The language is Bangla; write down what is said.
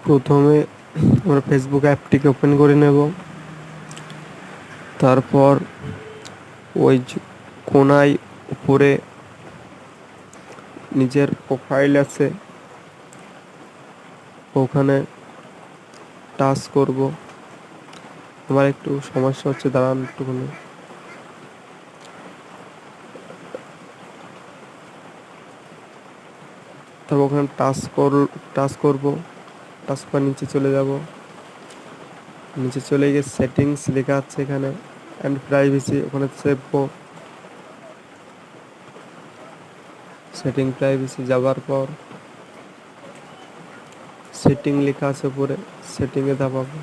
প্রথমে আমরা ফেসবুক অ্যাপটিকে ওপেন করে নেব। তারপর ওই কোনায় উপরে নিজের প্রোফাইল আছে, ওখানে টাচ করব। আমার একটু সমস্যা হচ্ছে, দাঁড়ান একটুখানি। তারপর ওখানে টাচ করব। টাচ করে নিচে চলে যাব। নিচে চলে গিয়ে সেটিংস লেখা আছে এখানে, অ্যান্ড প্রাইভেসি, ওখানে চেপবো। সেটিং প্রাইভেসি যাওয়ার পর সেটিং লেখা আছে উপরে, সেটিংয়ে দাবাবো।